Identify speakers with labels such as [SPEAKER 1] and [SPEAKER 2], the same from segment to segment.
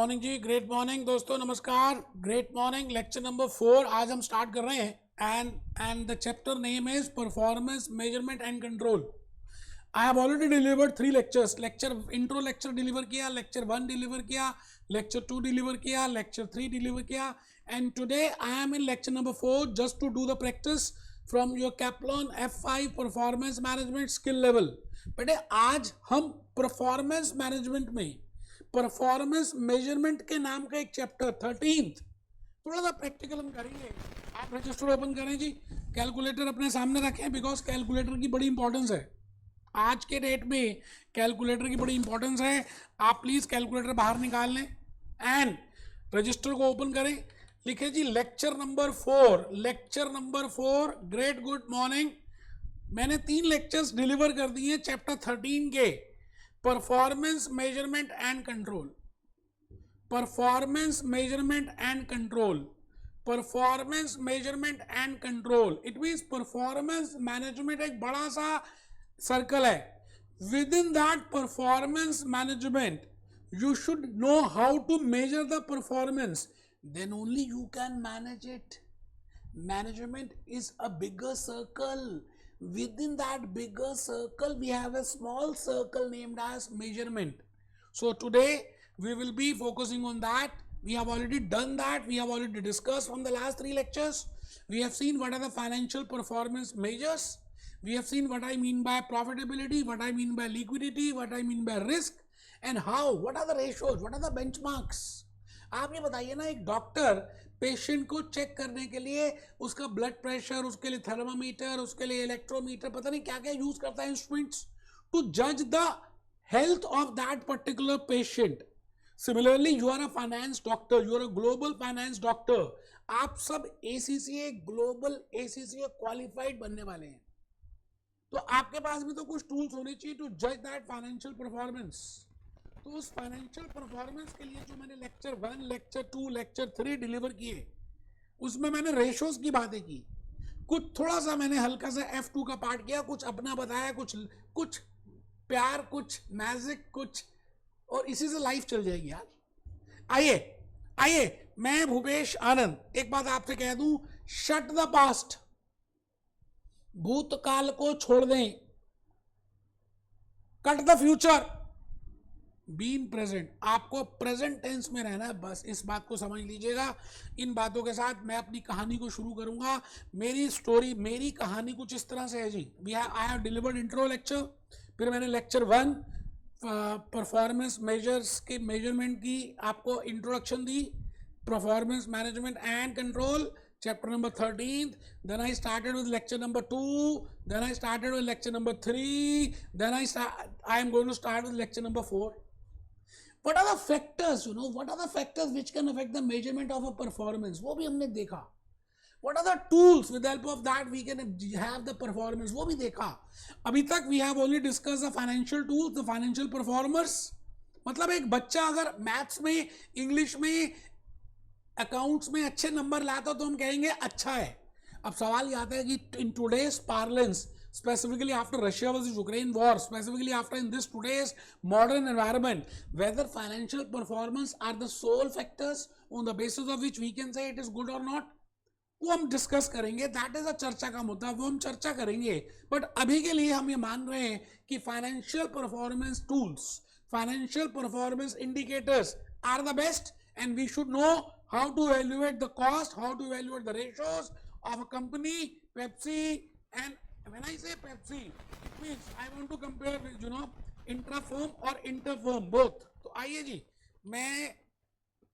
[SPEAKER 1] Morning जी, great morning दोस्तों, नमस्कार। Great morning lecture number 4 आज हम स्टार्ट कर रहे हैं and the chapter name is performance measurement and control. I have already delivered 3 lectures. Intro lecture deliver किया, lecture 1 deliver किया, लेक्चर 2 डिलीवर किया, लेक्चर 3 डिलीवर किया and today I am in lecture number 4 just to do the practice from your Kaplan F5 performance management skill level. बेटे आज हम performance management में performance measurement के नाम का एक चैप्टर 13th थोड़ा सा प्रैक्टिकल हम करेंगे। आप रजिस्टर ओपन करें जी, कैलकुलेटर अपने सामने रखें बिकॉज कैलकुलेटर की बड़ी इंपॉर्टेंस है। आज के डेट में कैलकुलेटर की बड़ी इंपॉर्टेंस है। आप प्लीज कैलकुलेटर बाहर निकाल लें एंड रजिस्टर को ओपन करें। लिखे जी lecture number 4, lecture number 4। Great good morning. मैंने 3 लेक्चर्स डिलीवर कर दिए चैप्टर 13 के, performance measurement and control, performance measurement and control, performance measurement and control. It means performance management एक बड़ा सा सर्कल है। Within that performance management you should know how to measure the performance, then only you can manage it. Management is a bigger circle. Within that bigger circle we have a small circle named as measurement. So today we will be focusing on that. We have already done that. We have already discussed from the last 3 lectures. We have seen what are the financial performance measures. We have seen what I mean by profitability, what I mean by liquidity, what I mean by risk and how, what are the ratios, what are the benchmarks. आप ये बताइए ना, एक doctor patient को check करने के लिए उसका ब्लड प्रेशर, उसके लिए थर्मामीटर, उसके लिए इलेक्ट्रोमीटर, पता नहीं क्या क्या यूज करता है इंस्ट्रूमेंट्स टू जज the health of that particular patient. Similarly you are a finance doctor, you are a global finance doctor. आप सब ACCA ग्लोबल ACCA क्वालिफाइड बनने वाले हैं, तो आपके पास भी तो कुछ टूल्स होने चाहिए टू जज दैट फाइनेंशियल परफॉर्मेंस। तो उस फाइनेंशियल परफॉर्मेंस के लिए जो मैंने लेक्चर 1, लेक्चर 2, लेक्चर 3 डिलीवर किए, उसमें मैंने रेशोज की बातें की, कुछ थोड़ा सा मैंने हल्का सा F2 का पार्ट किया, कुछ अपना बताया, कुछ प्यार, कुछ मैजिक, कुछ, और इसी से लाइफ चल जाएगी यार। आइए मैं भूपेश आनंद एक बात आपसे कह दूं, शट द पास्ट, भूतकाल को छोड़ दें, cut the future, being present. आपको प्रेजेंट टेंस में रहना है, बस इस बात को समझ लीजिएगा। इन बातों के साथ मैं अपनी कहानी को शुरू करूंगा। मेरी स्टोरी, मेरी कहानी कुछ इस तरह से है जी। I have delivered intro lecture, फिर मैंने लेक्चर 1 परफॉर्मेंस मेजर्स के मेजरमेंट की आपको इंट्रोडक्शन दी, performance management and control chapter number 13th. Then I started with lecture number 2, then I started with lecture number 3, then I am going to start with lecture number 4. What are the factors, what are the factors which can affect the measurement of a performance, वो भी हमने देखा। What are the tools with the help of that we can have the performance, वो भी देखा। अभी तक we have only discussed the financial tools, the financial performers। मतलब एक बच्चा अगर मैथ्स में, इंग्लिश में, अकाउंट्स में अच्छे नंबर लाता तो हम कहेंगे अच्छा है। अब सवाल ये आता है कि in today's parlance, specifically after Russia versus Ukraine war, specifically after in this today's modern environment, whether financial performance are the sole factors on the basis of which we can say it is good or not, वो हम discuss करेंगे। That is अ चर्चा का मुद्दा, वो हम चर्चा करेंगे। बट अभी के लिए हम ये मान रहे हैं कि financial performance tools, financial performance indicators are the best and we should know how to evaluate the cost, how to evaluate the ratios of a company, Pepsi, and when I say Pepsi, it means I want to compare with, intra-firm और inter-firm both। तो आइए जी, मैं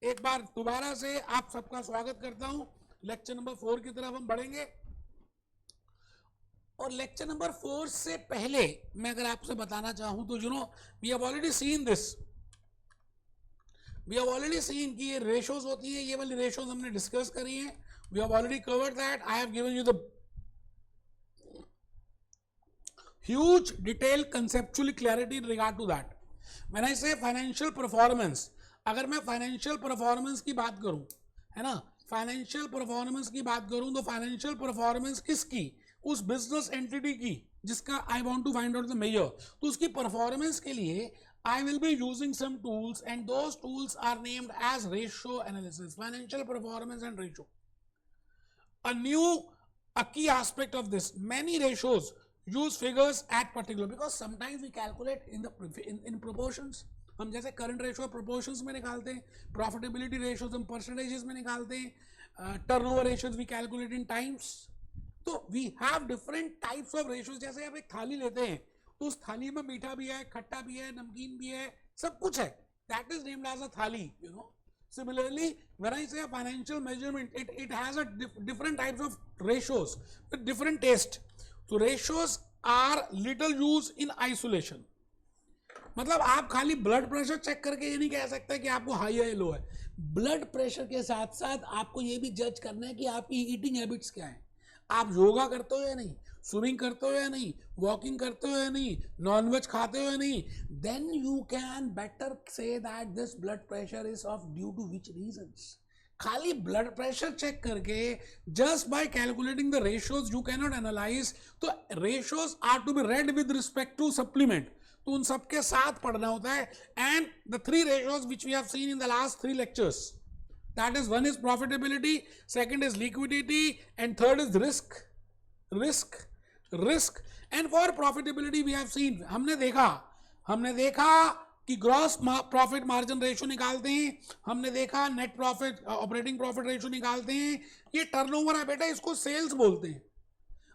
[SPEAKER 1] एक बार दोबारा से आप सबका स्वागत करता हूं। लेक्चर नंबर 4 की तरफ हम बढ़ेंगे, और लेक्चर नंबर 4 से पहले मैं अगर आपसे बताना चाहूं तो we have already seen this, we have already seen कि ये रेशोज होती है, ये वाली रेशोज हमने डिस्कस करी है। We have already covered that. I have given you the huge detail conceptual clarity in regard to that. When I say financial performance, अगर मैं फाइनेंशियल परफॉर्मेंस की बात करूं, है ना, फाइनेंशियल परफॉर्मेंस की बात करूं तो फाइनेंशियल परफॉर्मेंस किसकी, उस बिजनेस एंटिटी की जिसका I want to find out the measure. तो उसकी परफॉर्मेंस के लिए I will be using some tools, and those tools are named as ratio analysis, financial performance and ratio. A key aspect of this, many ratios use figures at particular, because sometimes we calculate in proportions. हम जैसे current ratio proportions में निकालते हैं, profitability ratios हम percentages में निकालते हैं, turnover ratios we calculate in times. तो we have different types of ratios. जैसे आप एक थाली लेते हैं तो उस थाली में मीठा भी है, खट्टा भी है, नमकीन भी है, सब कुछ है. That is named as a thali, you know. Similarly, when I say a financial measurement, it has a different types of ratios with different taste. So ratios are little used in isolation. मतलब आप खाली blood pressure check करके ये नहीं कह सकते कि आपको हाई है लो है. ब्लड प्रेशर के साथ साथ आपको ये भी जज करना है कि आपकी ईटिंग हैबिट्स क्या है. आप योगा करते हो या नहीं, स्विमिंग करते हो या नहीं, वॉकिंग करते हो या नहीं, नॉनवेज खाते हो या नहीं, then you can better say that this blood pressure is of due to which reasons. खाली ब्लड प्रेशर चेक करके just by calculating the ratios you can not analyse. तो ratios are to be read with respect to supplement. तो उन सबके साथ पढ़ना होता है. And the three ratios which we have seen in the last 3 lectures, that is, one is profitability, second is liquidity, and third is risk. And for profitability we have seen, हमने देखा कि ग्रॉस प्रॉफिट मार्जिन रेशियो निकालते हैं, हमने देखा net profit operating profit ratio निकालते हैं. ये टर्नओवर है बेटा, इसको सेल्स बोलते हैं.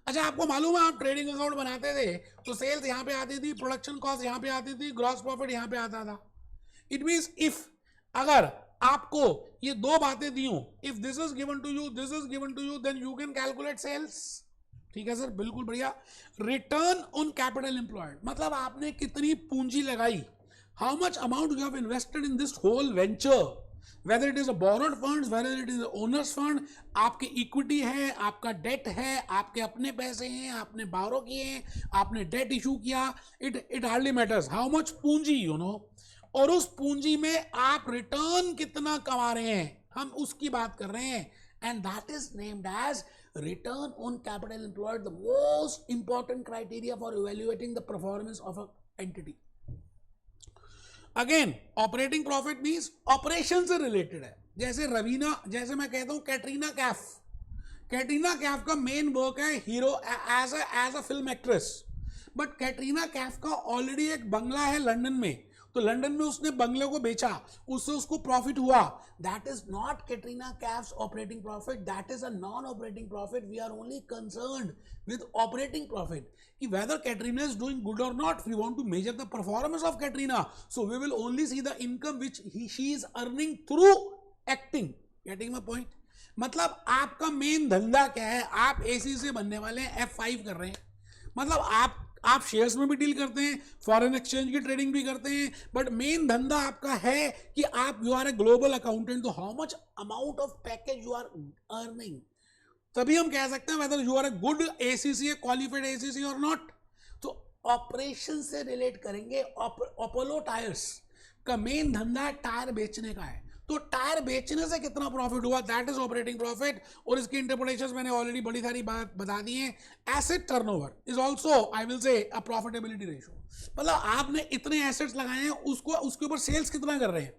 [SPEAKER 1] अच्छा, आपको मालूम है आप ट्रेडिंग अकाउंट बनाते थे तो सेल्स यहाँ पे आती थी, प्रोडक्शन कॉस्ट यहाँ पे आती थी, ग्रॉस प्रॉफिट यहाँ पे आता था. इट मीन्स इफ अगर आपको ये दो बातें दी हूं, if this is given to you, this is given to you, then you can calculate sales. ठीक है सर, बिल्कुल बढ़िया. रिटर्न ऑन कैपिटल एम्प्लॉयड, मतलब आपने कितनी पूंजी लगाई, how much amount you have invested in this whole venture, whether it is a borrowed funds, whether it is owners fund, आपकी इक्विटी है, आपका डेट है, आपके अपने पैसे हैं, आपने बारो किए हैं, आपने डेट इशू किया, it hardly matters how much पूंजी, यू नो. और उस पूंजी में आप रिटर्न कितना कमा रहे हैं, हम उसकी बात कर रहे हैं. And that is named as return on capital employed, the most important criteria for evaluating the performance of a entity. Again operating profit means operation से रिलेटेड है. जैसे रवीना, जैसे मैं कहता हूं कैटरीना कैफ का मेन वर्क है hero as a film actress. But Katrina Kaif का ऑलरेडी एक बंगला है लंदन में, तो लंदन में उसने बंगले को बेचा, उससे उसको प्रॉफिट हुआ. That is not Katrina Kaif's operating profit, that is a non operating profit. We are only concerned with operating profit, कि whether Katrina is doing good or not, we want to measure the performance of Katrina, so we will only see the income which she is earning through acting. Getting my point? मतलब आपका main धंधा क्या है, आप AC से बनने वाले हैं, F5 कर रहे हैं, मतलब आप शेयर्स में भी डील करते हैं, फॉरेन एक्सचेंज की ट्रेडिंग भी करते हैं, बट मेन धंधा आपका है कि आप you are a global accountant. तो how much amount of package you are earning, तभी हम कह सकते हैं whether you are a good ACCA, qualified ACCA or not. तो ऑपरेशन से रिलेट करेंगे. अपोलो टायर्स का मेन धंधा टायर बेचने का है, तो टायर बेचने से कितना प्रॉफिट हुआ, दैट इज ऑपरेटिंग प्रॉफिट. और इसकी इंटरप्रिटेशंस मैंने ऑलरेडी बड़ी सारी बात बता दी है. Asset turnover is also I will say a profitability ratio, मतलब आपने इतने एसेट्स लगाए हैं, उसके ऊपर सेल्स कितना कर रहे हैं.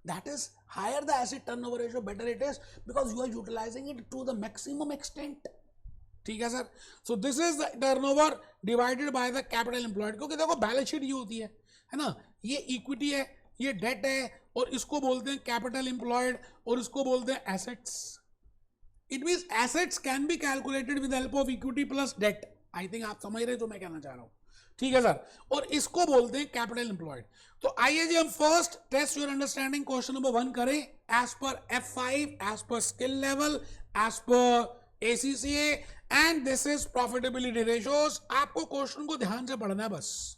[SPEAKER 1] That is, higher the asset turnover ratio, better it is, because you are utilizing it to the maximum extent. ठीक है sir. So this is the turnover divided by the capital employed. क्योंकि देखो balance sheet ये होती है ना, ये equity है, ये डेट है, और इसको बोलते हैं कैपिटल एम्प्लॉयड, और इसको बोलते हैं assets. It means assets can be calculated with help of equity plus debt. I think आप समझ रहे जो मैं कहना चाह रहा हूँ. ठीक है सर, और इसको बोलते हैं कैपिटल एम्प्लॉयड. तो आइए जी हम first test your understanding question number 1 करें. As per F5, as per skill level, as per ACCA, and this is profitability ratios. आपको क्वेश्चन को ध्यान से पढ़ना है बस,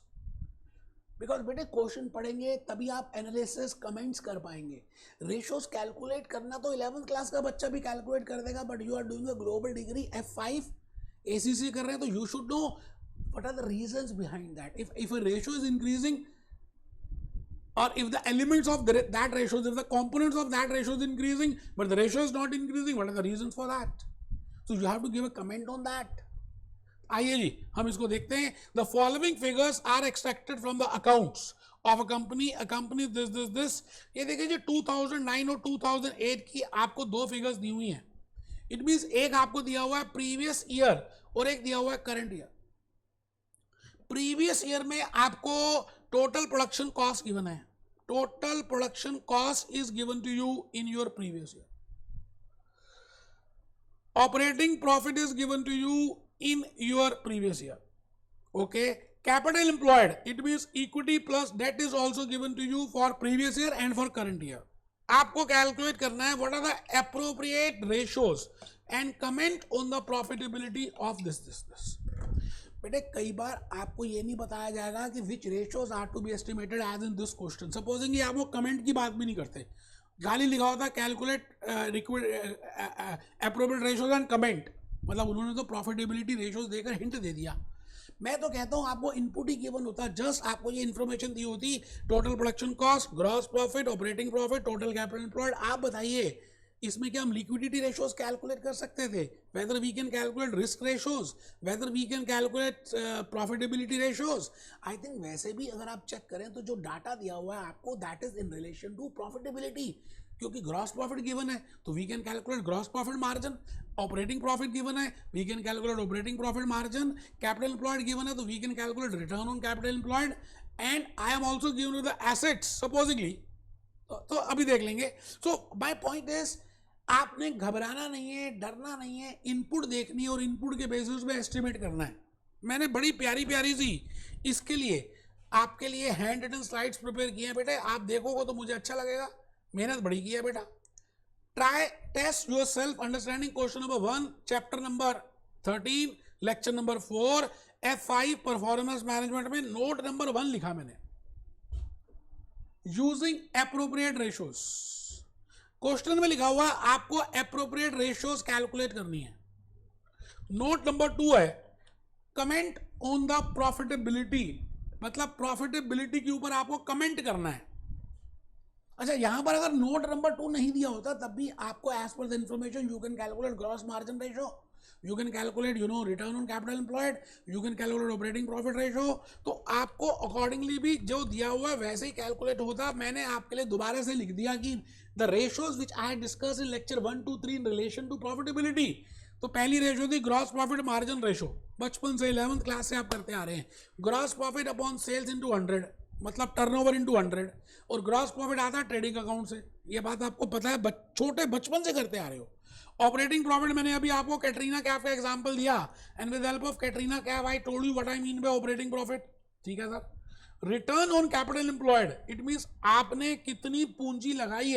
[SPEAKER 1] बिकॉज बेटे क्वेश्चन पढ़ेंगे तभी आप एनालिसिस कमेंट्स कर पाएंगे. रेशियोज कैलकुलेट करना तो 11th क्लास का बच्चा भी कैलकुलेट कर देगा, but you are doing a global degree, F5 ACCA कर रहे हैं, तो you should know what are the reasons behind that. If a ratio is increasing, or if the elements of that ratio, if the components of that ratio is increasing but the ratio is not increasing, what are the reasons for that? So you have to give a comment on that. आइए जी हम इसको देखते हैं. The following figures are extracted from the accounts of a company this. ये देखिए जी 2009 और 2008 की आपको दो फिगर्स दी हुई हैं। इट मींस एक आपको दिया हुआ है प्रीवियस ईयर और एक दिया हुआ है करंट ईयर। प्रीवियस ईयर में आपको टोटल प्रोडक्शन कॉस्ट गिवन है, total production cost is given to you in your previous year. Operating profit is given to you in your previous year. Okay, capital employed, it means equity plus debt is also given to you for previous year and for current year. आपको calculate करना है what are the appropriate ratios and comment on the profitability of this. बेटे कई बार आपको ये नहीं बताया जाएगा कि which ratios are to be estimated as in this question. Supposing आप वो कमेंट की बात भी नहीं करते, खाली लिखा होता calculate appropriate ratios and comment, मतलब उन्होंने तो profitability ratios देकर हिंट दे दिया। मैं तो कहता हूं आपको इनपुट ही गिवन होता, जस्ट आपको ये इन्फॉर्मेशन दी होती, total production cost, gross profit, operating profit, total capital employed. आप बताइए इसमें क्या हम लिक्विडिटी रेशियोज कैलकुलेट कर सकते थे? Whether we can calculate risk ratios, whether we can calculate profitability ratios. I think वैसे भी अगर आप चेक करें तो जो डाटा दिया हुआ है आपको that is in relation to profitability, क्योंकि ग्रॉस प्रॉफिट गिवन है तो we can calculate gross profit margin, operating profit given है we can calculate operating profit margin, capital employed given है तो we can calculate return on capital employed, and I am also given the assets supposingly. तो अभी देख लेंगे। So my point is आपने घबराना नहीं है, डरना नहीं है, इनपुट देखनी है और इनपुट के बेसिस पे एस्टिमेट करना है। मैंने बड़ी प्यारी प्यारी सी इसके लिए आपके लिए हैंड रिटन स्लाइड्स प्रिपेयर किए हैं बेटे, आप देखोगे तो मुझे अच्छा लगेगा, मेहनत बड़ी की है बेटा। Try test your self understanding question number 1 chapter number 13 lecture number 4 F5 performance management में नोट नंबर 1 लिखा मैंने, यूजिंग एप्रोप्रिएट रेशियोज। क्वेश्चन में लिखा हुआ आपको एप्रोप्रिएट रेशियोज कैलकुलेट करनी है। नोट नंबर 2 है कमेंट ऑन द प्रॉफिटेबिलिटी, मतलब प्रॉफिटेबिलिटी के ऊपर आपको कमेंट करना है। अच्छा, यहां पर अगर नोट नंबर 2 नहीं दिया होता तब भी आपको as per the information you can calculate gross margin ratio, you can calculate return on capital employed, you can calculate operating profit ratio. तो आपको अकॉर्डिंगली भी जो दिया हुआ है वैसे ही कैलकुलेट होता। मैंने आपके लिए दोबारा से लिख दिया कि the ratios which I discuss in lecture 1 2 3 in relation to profitability. तो पहली रेशियो थी ग्रॉस प्रॉफिट मार्जिन रेशियो, बचपन से 11th क्लास से आप करते आ रहे हैं। Gross profit upon sales into 100, मतलब टर्नओवर इंटू 100, और ग्रॉस प्रॉफिट आता है ट्रेडिंग अकाउंट से, ये बात आपको पता है, छोटे बचपन से करते आ रहे हो। ऑपरेटिंग प्रॉफिट मैंने अभी आपको कैटरीना कैफ का एग्जांपल दिया, and with help of Katrina Kaif I told you what I mean bye operating profit. ठीक है sir. Return on capital employed, it means आपने कितनी पूंजी लगाई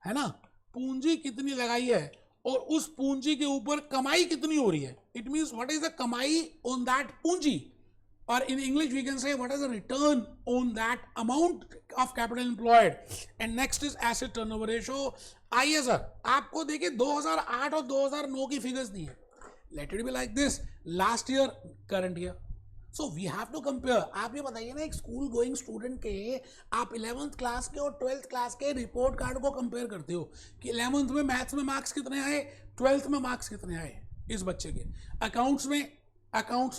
[SPEAKER 1] है ना, पूंजी कितनी लगाई है और उस पूंजी के ऊपर कमाई कितनी हो रही है। It means what is the कमाई ऑन दैट पूंजी, or in English we can say what is the return on that amount of capital employed, and next is asset turnover ratio। आइए सर, आपको देखिए 2008 और 2009 की फिगर्स दी है, let it be like this, last year current year, so we have to compare. आप ये बताइए ना, एक स्कूल गोइंग स्टूडेंट के आप 11th क्लास के और 12th क्लास के रिपोर्ट कार्ड को कंपेयर करते हो कि 11th में मैथ्स में मार्क्स कितने आए, 12th में मार्क्स कितने आए इस बच्चे के, अकाउंट्स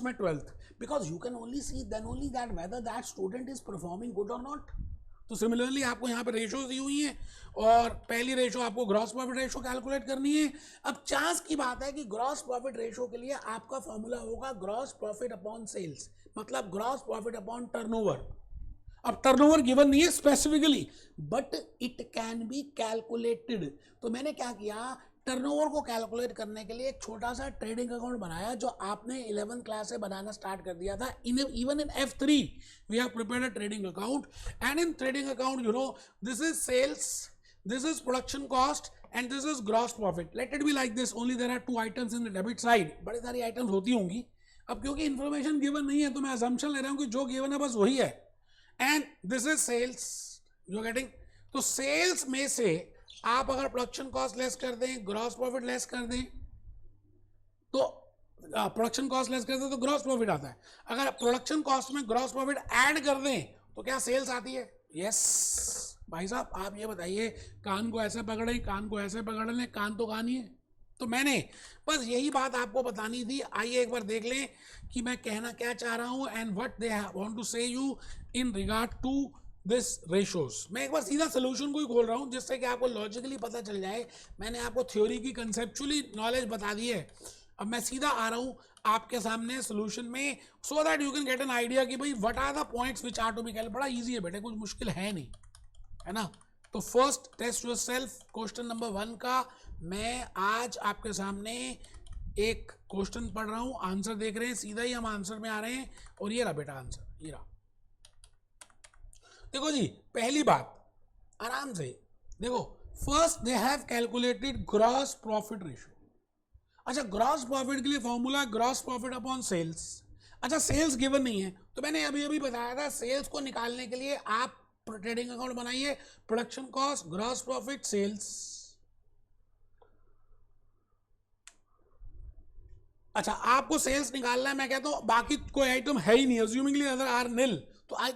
[SPEAKER 1] में 12th, because you can only see then only that whether that student is performing good or not। तो सिमिलरली आपको यहाँ पे रेशियोज दी हुई हैं, और पहली रेशियो आपको ग्रॉस प्रॉफिट रेशियो कैलकुलेट करनी है। अब चांस की बात है कि ग्रॉस प्रॉफिट रेशियो के लिए आपका फॉर्मूला होगा ग्रॉस प्रॉफिट अपॉन सेल्स, मतलब ग्रॉस प्रॉफिट अपॉन टर्नओवर। अब टर्नओवर गिवन नहीं है specifically, but it can be calculated. तो मैंने क्या किया, टर्नओवर को कैलकुलेट करने के लिए एक छोटा सा ट्रेडिंग अकाउंट बनाया जो आपने 11th क्लास से बनाना स्टार्ट कर दिया था। Even in F3 we have prepared a trading account, and in trading account you know this is sales, this is production cost, and this is gross profit. Let it be like this, only there are 2 items in the debit side. बड़ी सारी items होती होंगी, अब क्योंकि information given नहीं है तो मैं असम्पशन ले रहा हूँ कि जो गिवन है बस वही है। And this is sales, you getting. तो सेल्स में से आप अगर प्रोडक्शन कॉस्ट लेस कर दें, ग्रॉस प्रॉफिट लेस कर दें, तो प्रोडक्शन कॉस्ट लेस कर दें तो ग्रॉस प्रॉफिट आता है। अगर प्रोडक्शन कॉस्ट में ग्रॉस प्रॉफिट ऐड कर दें तो क्या सेल्स आती है? यस भाई साहब, आप ये बताइए, कान को ऐसे पकड़ें, कान को ऐसे पकड़ लें, कान तो कान ही है, तो मैंने बस यही बात आपको बतानी थी। आइए एक बार देख लें कि मैं कहना क्या चाह रहा हूं and what they want to say you in regard to this ratios. मैं एक बार सीधा सोल्यूशन को ही खोल रहा हूं जिससे कि आपको लॉजिकली पता चल जाए। मैंने आपको थ्योरी की कंसेप्चुअली नॉलेज बता दी है, अब मैं सीधा आ रहा हूं आपके सामने सोल्यूशन में, so that you can get an idea कि भाई what are the points which are to be calculated. बड़ा इजी है बेटे, कुछ मुश्किल है नहीं, है ना। तो first test yourself question number 1 का मैं आज आपके सामने एक क्वेश्चन पढ़ रहा हूं, आंसर देख रहे हैं, सीधा ही हम आंसर में आ रहे हैं। और ये रहा बेटा आंसर, ये रहा। देखो जी, पहली बात आराम से देखो, first they have calculated gross profit ratio. अच्छा, ग्रॉस प्रॉफिट के लिए formula gross profit upon sales. अच्छा, सेल्स गिवन नहीं है, तो मैंने अभी अभी बताया था सेल्स को निकालने के लिए आप ट्रेडिंग अकाउंट बनाइए, production cost, gross profit, sales. अच्छा, आपको सेल्स निकालना है, मैं कहता हूं बाकी कोई आइटम है ही नहीं, अज्यूमिंगली अदर आर निल, तो आई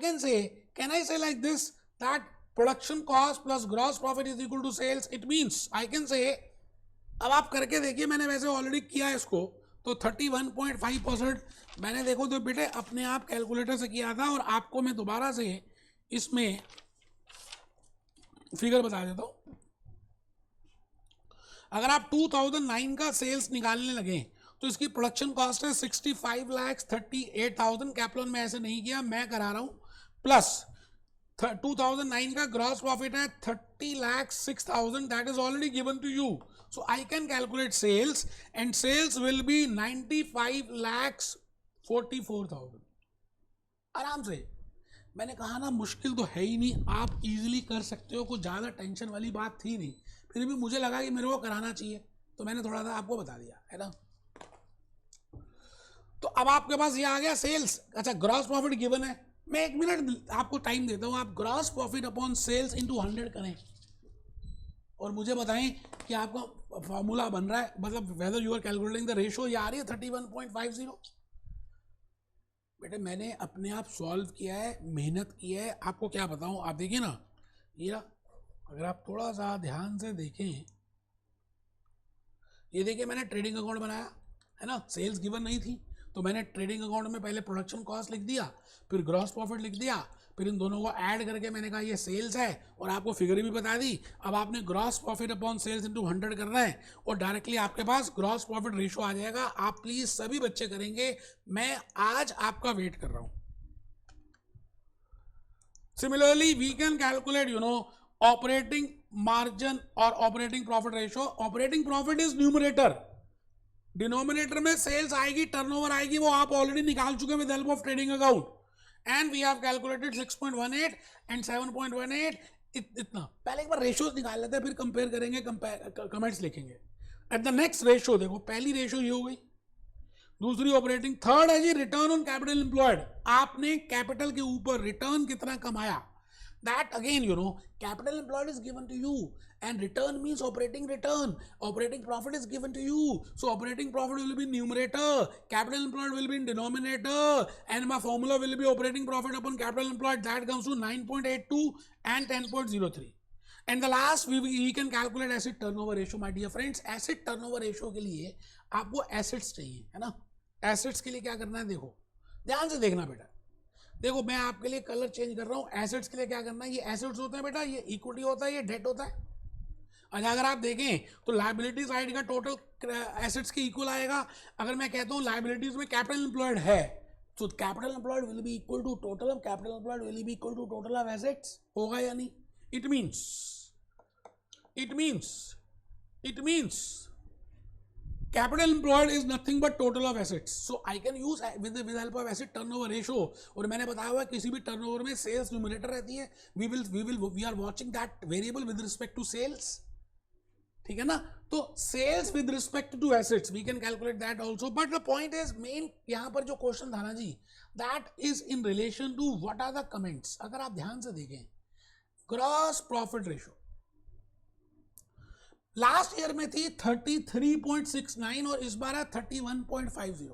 [SPEAKER 1] can I say like this that production cost plus gross profit is equal to sales. It means I can say, अब आप करके देखिए, मैंने वैसे ऑलरेडी किया है इसको, तो 31.5% मैंने देखो तो बेटे अपने आप कैलकुलेटर से किया था, और आपको मैं दोबारा से इसमें फिगर बता देता हूं। अगर आप 2009 का सेल्स निकालने लगे तो इसकी प्रोडक्शन कॉस्ट है 65,38,000। कैप्लॉन में ऐसे नहीं किया, मैं करा रहा हूं, प्लस 2009 का ग्रॉस प्रॉफिट है 30,06,000, that is already given to you. So I can calculate sales and sales will be 95,44,000। आराम से, मैंने कहा ना मुश्किल तो है ही नहीं, आप इजीली कर सकते हो, कुछ ज़्यादा टेंशन वाली बात थी नहीं, फिर भी मुझे लगा कि मेरे को कराना चाहिए तो मैंने थोड़ा सा आपको बता दिया, है ना। तो अब आपके पास ये आ गया सेल्स। अच्छा, ग्रॉस प्रॉफिट गिवन है, मैं 1 मिनट आपको टाइम देता हूं, आप gross profit upon sales into 100 करें और मुझे बताएं कि आपका फॉर्मूला बन रहा है, मतलब whether you are calculating the ratio, ये आ रही है 31.50। बेटे मैंने अपने आप सॉल्व किया है, मेहनत की है, आपको क्या बताऊं, आप देखिए ना, ये अगर आप थोड़ा सा ध्यान से देखें, ये देखिए मैंने ट्रेडिंग अकाउंट बनाया है ना, सेल्स गिवन नहीं थी, तो मैंने ट्रेडिंग अकाउंट में पहले प्रोडक्शन कॉस्ट लिख दिया, फिर ग्रॉस प्रॉफिट लिख दिया, फिर इन दोनों को ऐड करके मैंने कहा ये सेल्स है, और आपको फिगर भी बता दी। अब आपने gross profit upon sales into 100 करना है और डायरेक्टली आपके पास ग्रॉस प्रॉफिट रेशियो आ जाएगा। आप प्लीज सभी बच्चे करेंगे, मैं आज आपका वेट कर रहा हूं। Similarly we can calculate operating margin और operating profit ratio. Operating profit is numerator, denominator में सेल्स आएगी, टर्नओवर आएगी, वो आप ऑलरेडी निकाल चुके हैं with help of trading account, and we have calculated 6.18 and 7.18। इतना पहले एक बार रेशियोज निकाल लेते हैं, फिर कंपेयर करेंगे, कमेंट्स लिखेंगे। एट द नेक्स्ट रेशियो देखो, पहली रेशियो ये हो गई, दूसरी ऑपरेटिंग, थर्ड है जी रिटर्न ऑन कैपिटल एम्प्लॉयड। आपने कैपिटल के ऊपर रिटर्न कितना कमाया, that again capital employed is given to you, and return means operating return, operating profit is given to you, so operating profit will be numerator, capital employed will be in denominator, and my formula will be operating profit upon capital employed, that comes to 9.82 and 10.03। and the last we can calculate asset turnover ratio। my dear friends, asset turnover ratio के लिए आपको assets चाहिए, है ना। assets के लिए क्या करना है, देखो ध्यान से देखना बेटा, देखो मैं आपके लिए कलर चेंज कर रहा हूं। एसेट्स के लिए क्या करना है, ये एसेट्स होते हैं बेटा, ये इक्विटी होता है, ये डेट होता है। अच्छा, अगर आप देखें तो लायबिलिटी साइड का टोटल एसेट्स के इक्वल आएगा। अगर मैं कहता हूं लायबिलिटीज में कैपिटल एम्प्लॉयड है, तो capital employed will be equal to total of capital employed will be equal to total of assets, होगा या नहीं। It means capital employed is nothing but total of assets, so I can use with the help of asset turnover ratio। और मैंने बताया हुआ किसी भी turnover में सेल्स न्यूमरेटर रहती है, we are watching that variable with respect to sales, ठीक है ना। तो sales with respect to assets we can calculate that also, but the point is main यहां पर जो क्वेश्चन था ना जी, that is in relation to what are the comments. अगर आप ध्यान से देखें, gross profit ratio last year में थी 33.69 और इस बार है 31.50।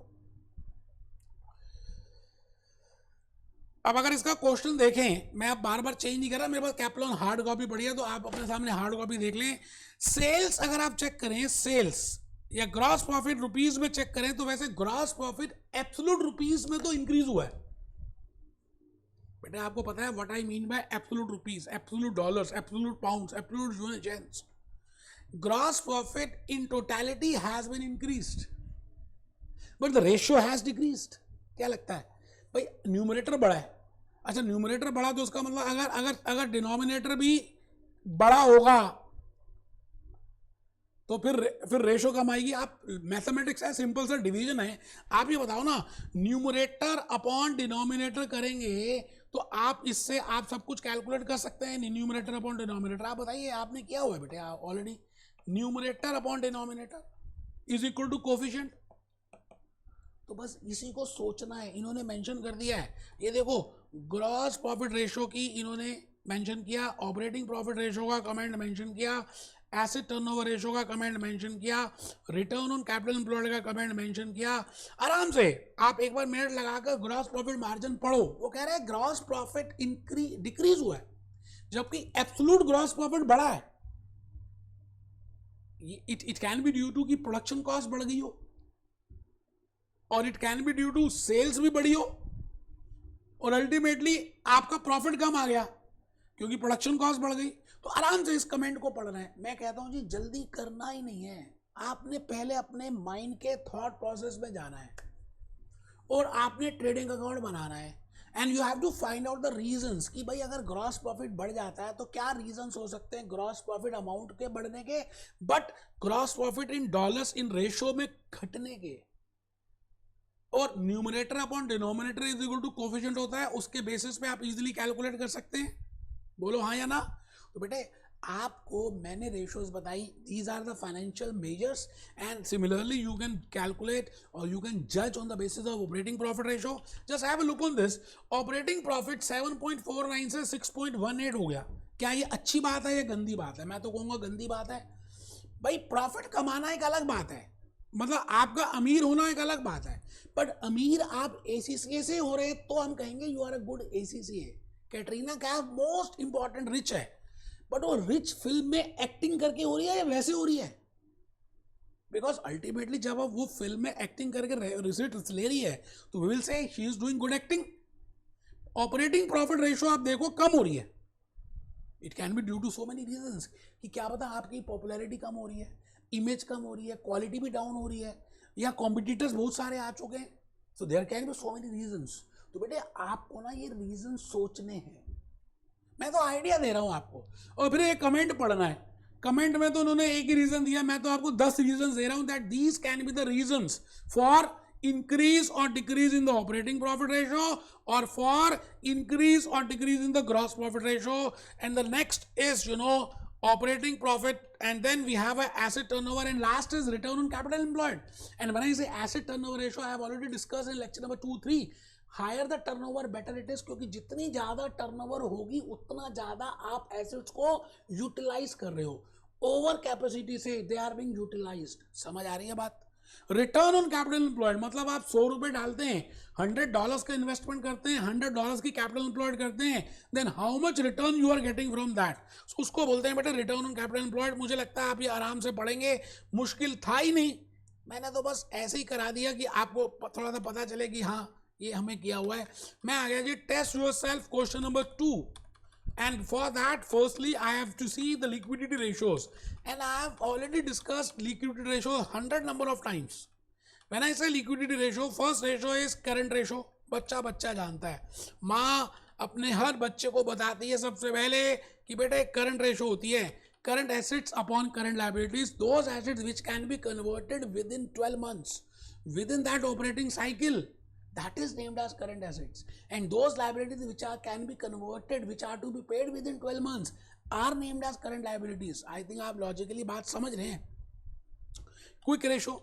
[SPEAKER 1] अब अगर इसका क्वेश्चन देखें, मैं अब बार बार चेंज नहीं कर रहा, मेरे पास कैप्लॉन हार्ड कॉपी पड़ी है, तो आप अपने सामने हार्ड कॉपी देख लें। सेल्स अगर आप चेक करें, सेल्स या ग्रॉस प्रॉफिट रुपीज में चेक करें तो वैसे ग्रॉस प्रॉफिट एब्सोल्यूट रुपीज में तो इंक्रीज हुआ है। बेटा आपको पता है what I mean by absolute rupees, absolute dollars, absolute pounds, absolute yuan. Gross profit in totality has been increased but the ratio has decreased. क्या लगता है भाई, न्यूमरेटर बढ़ा है। अच्छा न्यूमरेटर बढ़ा तो उसका मतलब अगर अगर अगर डिनोमिनेटर भी बड़ा होगा तो फिर रेशो कम आएगी। आप मैथमेटिक्स है, सिंपल सा डिवीजन है। आप ये बताओ ना, न्यूमरेटर अपॉन डिनोमिनेटर करेंगे तो आप इससे आप सब कुछ कैलकुलेट कर सकते हैं। न्यूमरेटर अपॉन डिनोमिनेटर आप बताइए, आपने किया हुआ है बेटे already. Numerator upon denominator is equal to coefficient. तो बस इसी को सोचना है, इन्होंने मेंशन कर दिया है। ये देखो ग्रॉस प्रॉफिट रेशो की इन्होंने मेंशन किया, ऑपरेटिंग प्रॉफिट रेशो का कमेंट मेंशन किया, एसेट टर्नओवर रेशो का कमेंट मेंशन किया, रिटर्न ऑन कैपिटल एम्प्लॉयड का कमेंट मेंशन किया। आराम से आप एक बार मिनट लगाकर ग्रॉस प्रॉफिट मार्जिन पढ़ो। वो कह रहे हैं ग्रॉस प्रॉफिट डिक्रीज हुआ है जबकि एब्सोल्यूट ग्रॉस प्रॉफिट बढ़ा है। It can be due to कि प्रोडक्शन कॉस्ट बढ़ गई हो, और it can be due to sales भी बढ़ी हो, और अल्टीमेटली आपका प्रॉफिट कम आ गया क्योंकि प्रोडक्शन कॉस्ट बढ़ गई। तो आराम से इस कमेंट को पढ़ना है। मैं कहता हूं जी जल्दी करना ही नहीं है, आपने पहले अपने माइंड के थॉट प्रोसेस में जाना है और आपने ट्रेडिंग अकाउंट बनाना है। And you have to find out the reasons कि भाई अगर ग्रॉस प्रॉफिट बढ़ जाता है तो क्या रीजंस हो सकते हैं ग्रॉस प्रॉफिट अमाउंट के बढ़ने के, but gross profit in dollars in ratio में घटने के। और numerator upon denominator is equal to coefficient होता है, उसके बेसिस पे आप इजीली कैलकुलेट कर सकते हैं। बोलो हाँ या ना। तो बेटे आपको मैंने रेशियोज बताई, these are the financial measures and similarly you can calculate और यू कैन जज on the basis of operating profit ratio. Just have a look on this. Operating profit 7.49 से 6.18 हो गया। क्या ये अच्छी बात है या गंदी बात है? मैं तो कहूँगा गंदी बात है। भाई प्रॉफिट कमाना एक अलग बात है, मतलब आपका अमीर होना एक अलग बात है, बट अमीर आप एसीसीए से हो रहे तो हम कहेंगे you are a good ACCA. Katrina Kaif most important rich है, बट वो रिच फिल्म में एक्टिंग करके हो रही है या वैसे हो रही है? बिकॉज अल्टीमेटली जब आप वो फिल्म में एक्टिंग करके रिसीट्स ले रही है तो we will say she is doing good acting. Operating profit ratio आप देखो कम हो रही है, it can be due to so many reasons कि क्या पता आपकी पॉपुलैरिटी कम हो रही है, इमेज कम हो रही है, क्वालिटी भी डाउन हो रही है, या कॉम्पिटिटर्स बहुत सारे आ चुके हैं। So there can be so many reasons. तो बेटे आपको ना ये रीजन सोचने हैं, मैं तो आइडिया दे रहा हूं आपको। और फिर एक कमेंट पढ़ना है, कमेंट में तो उन्होंने एक ही रीजन दिया, मैं तो आपको 10 रीजन दे रहा हूं that these can be the reasons for increase or decrease in the operating profit ratio or for increase or decrease in the gross profit ratio. And the next is operating profit, and then we have a asset turnover, and last is return on capital employed. And when I say asset turnover ratio, I have already discussed in lecture number 2, 3. Higher the turnover better it is, क्योंकि जितनी ज्यादा turnover होगी उतना ज्यादा आप assets को utilise कर रहे हो। ओवर कैपेसिटी से दे आर बीइंग यूटिलाइज्ड। समझ आ रही है बात? रिटर्न ऑन कैपिटल एम्प्लॉयड मतलब आप 100 रुपए डालते हैं, $100 का इन्वेस्टमेंट करते हैं, $100 की कैपिटल एम्प्लॉयड करते हैं, then how much return you are getting from that, उसको बोलते हैं बेटा रिटर्न ऑन कैपिटल एम्प्लॉयड। मुझे लगता है आप ये आराम से पढ़ेंगे, मुश्किल था ही नहीं, मैंने तो बस ऐसे ही करा दिया कि आपको थोड़ा सा पता चले कि हाँ ये हमें किया हुआ है। मैं आ गया जी test yourself question number 2, and for that firstly I have to see the liquidity ratios, and I have already discussed liquidity ratio 100 number of times. When I say liquidity ratio, first ratio is current ratio, बच्चा जानता है, माँ अपने हर बच्चे को बताती है सबसे पहले कि बेटे करंट रेशो होती है current assets upon current liabilities, those assets which can be converted within 12 months within that operating cycle, that is named as current assets. And those liabilities which can be converted, which are to be paid within 12 months, are named as current liabilities. I think आप logically बात समझ रहे हैं। Quick ratio,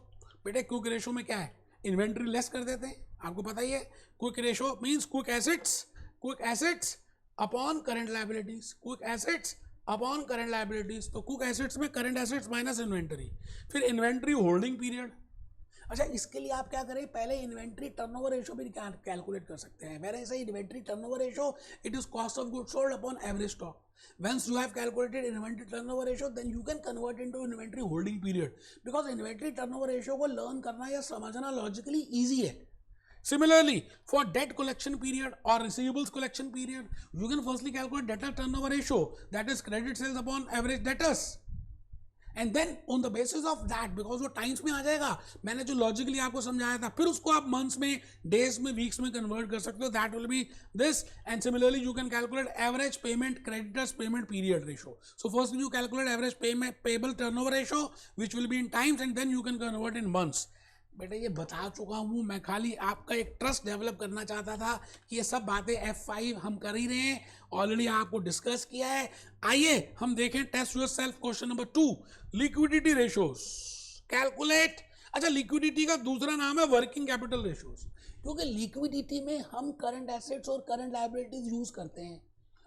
[SPEAKER 1] बेटे quick ratio में क्या है, inventory less कर देते हैं, आपको पता ही है। Quick ratio means quick assets upon current liabilities, quick assets upon current liabilities. तो क्विक एसेट्स में करंट एसेट्स माइनस इन्वेंटरी, फिर इन्वेंट्री होल्डिंग पीरियड। अच्छा, इसके लिए आप क्या करें, पहले इन्वेंट्री टर्नओवर रेशो भी कैलकुलेट कर सकते हैं। वैसे ऐसे inventory turnover ratio, it is cost of goods sold upon average stock. Once you have calculated inventory turnover ratio, then you can convert into inventory holding period, because inventory turnover ratio को learn करना या समझना logically easy है. Similarly, for debt collection period or receivables collection period, you can firstly calculate debtor turnover ratio, that is credit sales upon average debtors. And then on the basis of that, because वो times में आ जाएगा, मैंने जो logically आपको समझाया था, फिर उसको आप मंथ्स में, डेज में, वीक्स में कन्वर्ट कर सकते हो. That will be this. And similarly you can calculate average payment creditors payment period ratio. So first you calculate average payment payable turnover ratio which will be in times, and then you can convert in months. बेटा ये बता चुका हूँ मैं, खाली आपका एक trust develop करना चाहता था कि ये सब बातें F5 हम कर ही रहे हैं, ऑलरेडी आपको डिस्कस किया है. आइए हम देखें test yourself question number 2, liquidity ratios calculate. अच्छा, लिक्विडिटी का दूसरा नाम है वर्किंग कैपिटल रेशोज, क्योंकि लिक्विडिटी में हम करंट एसेट्स और करंट लायबिलिटीज यूज करते हैं,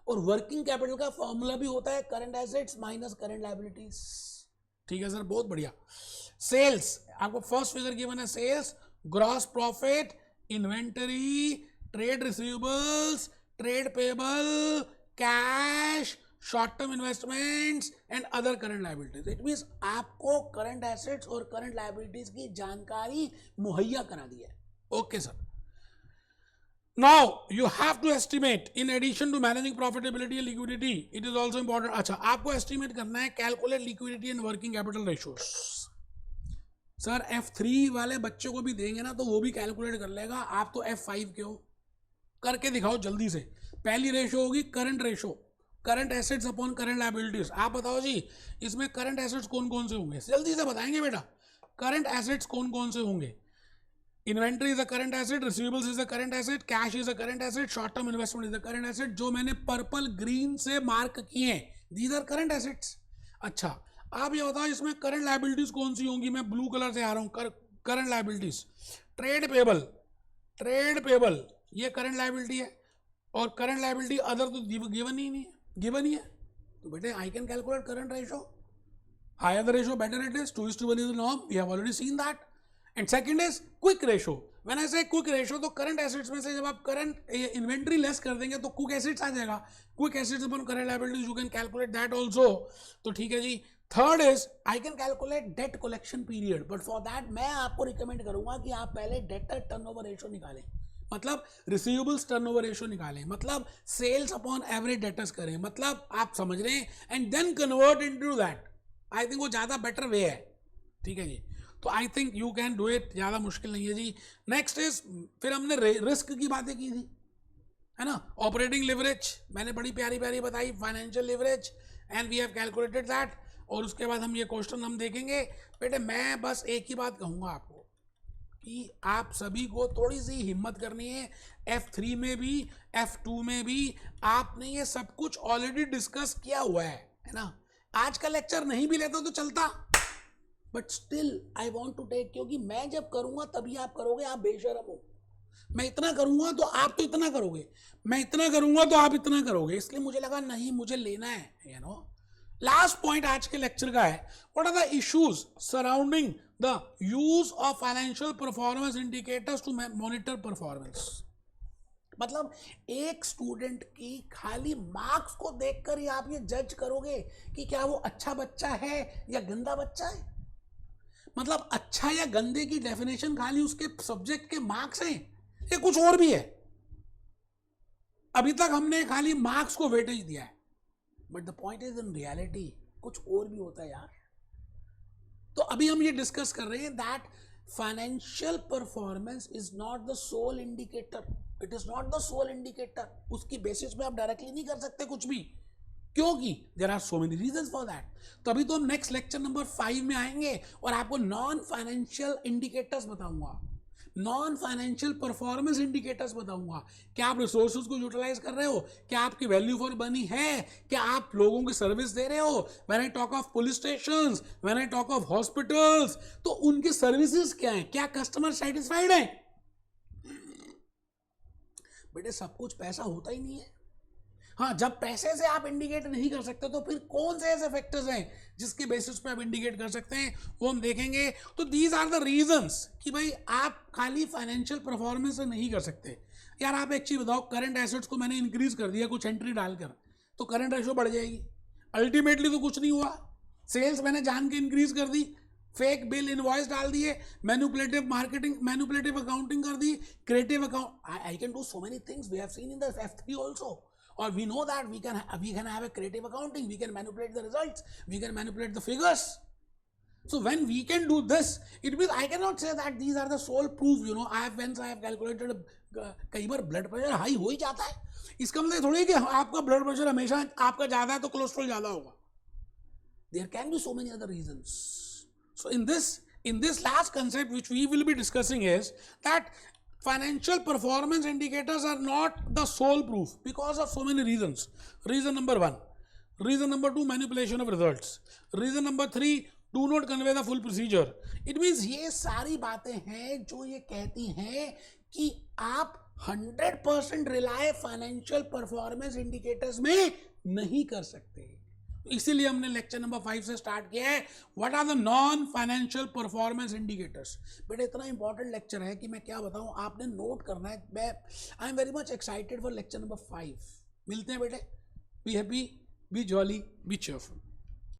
[SPEAKER 1] और वर्किंग कैपिटल का फॉर्मूला भी होता है current assets minus current liabilities. ठीक है सर, बहुत बढ़िया. सेल्स, आपको फर्स्ट फिगर गिवन है sales, gross profit, inventory, trade receivables, trade payable, cash, short term investments and other current liabilities. It means आपको करंट एसेट्स और करंट लायबिलिटीज की जानकारी मुहैया करा दी है. Okay sir. Now you have to estimate in addition to managing profitability and liquidity, it is also important. अच्छा, आपको estimate करना है calculate liquidity and working capital ratios. Sir F3 वाले बच्चों को भी देंगे ना तो वो भी कैलकुलेट कर लेगा, आप तो F5 के हो. करके दिखाओ जल्दी से. पहली रेशो होगी current ratio, current assets upon current liabilities. आप बताओ जी, इसमें करंट एसेट्स कौन कौन से होंगे, जल्दी से बताएंगे बेटा. करंट एसेट्स कौन कौन से होंगे? Inventory is a current asset, receivables is a current asset, cash is a current asset, short term investment is a current asset. जो मैंने पर्पल ग्रीन से मार्क किए हैं, दीज आर करंट एसेट्स. अच्छा, आप ये बताओ इसमें करंट लायबिलिटीज कौन सी होंगी? मैं ब्लू कलर से आ रहा हूँ. Current liabilities, trade payable, trade payable ये करंट लायबिलिटी है, और करंट लायबिलिटी अदर तो गिवन ही नहीं है, गिवन ही है. तो बेटे I can calculate current ratio. Higher the ratio better it is. 2:1 is the norm. We have already seen that. And second is quick ratio. When I say quick ratio, तो current assets में से जब आप current inventory less कर देंगे तो quick assets आ जाएगा. Quick assets upon current liabilities, you can calculate that also. तो ठीक है जी. Third is I can calculate debt collection period, but for that मैं आपको रिकमेंड करूंगा कि आप पहले डेटर टर्नओवर रेशियो निकालें, मतलब रिसीवेबल्स टर्नओवर रेशियो निकालें, मतलब सेल्स अपॉन एवरेज डेटर्स करें, मतलब आप समझ रहे हैं, and then convert into that. I think वो ज़्यादा बेटर वे है. ठीक है जी. तो I think you can do it, ज़्यादा मुश्किल नहीं है जी. नेक्स्ट इज, फिर हमने रिस्क की बातें की थी, है ना. ऑपरेटिंग लिवरेज मैंने बड़ी प्यारी प्यारी बताई, financial leverage, and we have calculated that. और उसके बाद हम ये क्वेश्चन हम देखेंगे. बेटे मैं बस एक ही बात कहूँगा आपको कि आप सभी को थोड़ी सी हिम्मत करनी है. F3 में भी, F2 में भी आपने ये सब कुछ ऑलरेडी डिस्कस किया हुआ है ना. आज का लेक्चर नहीं भी लेता तो चलता, but still I want to take, क्योंकि मैं जब करूंगा तभी आप करोगे. आप बेशरम हो. मैं इतना करूंगा तो आप तो इतना करोगे, मैं इतना करूंगा तो आप इतना करोगे, इसलिए मुझे लगा नहीं मुझे लेना है, यू नो. लास्ट पॉइंट आज के लेक्चर का है, what are the issues surrounding the use of financial performance indicators to monitor performance. मतलब एक स्टूडेंट की खाली मार्क्स को देखकर ही आप ये जज करोगे कि क्या वो अच्छा बच्चा है या गंदा बच्चा है. मतलब अच्छा या गंदे की डेफिनेशन खाली उसके सब्जेक्ट के मार्क्स हैं, ये कुछ और भी है. अभी तक हमने खाली मार्क्स को वेटेज दिया है, but the point is in reality कुछ और भी होता है यार. तो अभी हम ये डिस्कस कर रहे हैं that financial performance is not the sole indicator. It is not the sole indicator. उसकी बेसिस पे आप डायरेक्टली नहीं कर सकते कुछ भी, क्योंकि there are so many reasons for that. तो अभी तो हम नेक्स्ट लेक्चर नंबर 5 में आएंगे और आपको नॉन फाइनेंशियल इंडिकेटर्स बताऊंगा, नॉन फाइनेंशियल परफॉर्मेंस इंडिकेटर्स बताऊंगा. क्या आप रिसोर्सेज को यूटिलाइज कर रहे हो, क्या आपकी वैल्यू फॉर मनी है, क्या आप लोगों की सर्विस दे रहे हो. When I talk of police stations, when I talk of hospitals, तो उनकी सर्विसेज क्या है, क्या कस्टमर सेटिस्फाइड है. बेटे सब कुछ पैसा होता ही नहीं है. हाँ, जब पैसे से आप इंडिकेट नहीं कर सकते तो फिर कौन से ऐसे फैक्टर्स हैं जिसके बेसिस पे आप इंडिकेट कर सकते हैं, वो हम देखेंगे। तो दीज आर द रीजंस कि भाई आप खाली फाइनेंशियल परफॉर्मेंस से नहीं कर सकते। यार आप एक चीज़ बताओ, करंट एसेट्स को मैंने इंक्रीज कर दिया कुछ एंट्री डालकर, तो करंट रेशो बढ़ जाएगी, अल्टीमेटली तो कुछ नहीं हुआ। सेल्स मैंने जान के इंक्रीज कर दी, फेक बिल इनवॉइस डाल दिए, मैनिपुलेटिव मार्केटिंग, मैनिपुलेटिव अकाउंटिंग कर दी, creative account, I can do so many things, we have seen in the F3 also, or we know that we can have a creative accounting, we can manipulate the results, we can manipulate the figures. So when we can do this, it means I cannot say that these are the sole proof, you know, I have calculated, कई बार blood pressure high हो ही जाता है, इसका मतलब थोड़ी कि आपका blood pressure हमेशा आपका ज़्यादा है तो कोलेस्ट्रॉल ज़्यादा होगा। There can be so many other reasons. So in this last concept which we will be discussing is that financial performance indicators are not the sole proof because of so many reasons. Reason number 1, reason number 2, manipulation of results, reason number 3, do not convey the full procedure. It means ये सारी बातें हैं जो ये कहती हैं कि आप 100% रिलाय फाइनेंशियल परफॉर्मेंस इंडिकेटर्स में नहीं कर सकते। इसीलिए हमने लेक्चर नंबर 5 से स्टार्ट किया है, what are the non financial performance indicators. बेटा इतना इंपॉर्टेंट लेक्चर है कि मैं क्या बताऊं, आपने नोट करना है। मैं I am very much excited for lecture number 5। मिलते हैं बेटे, be happy, B jolly, B cheerful.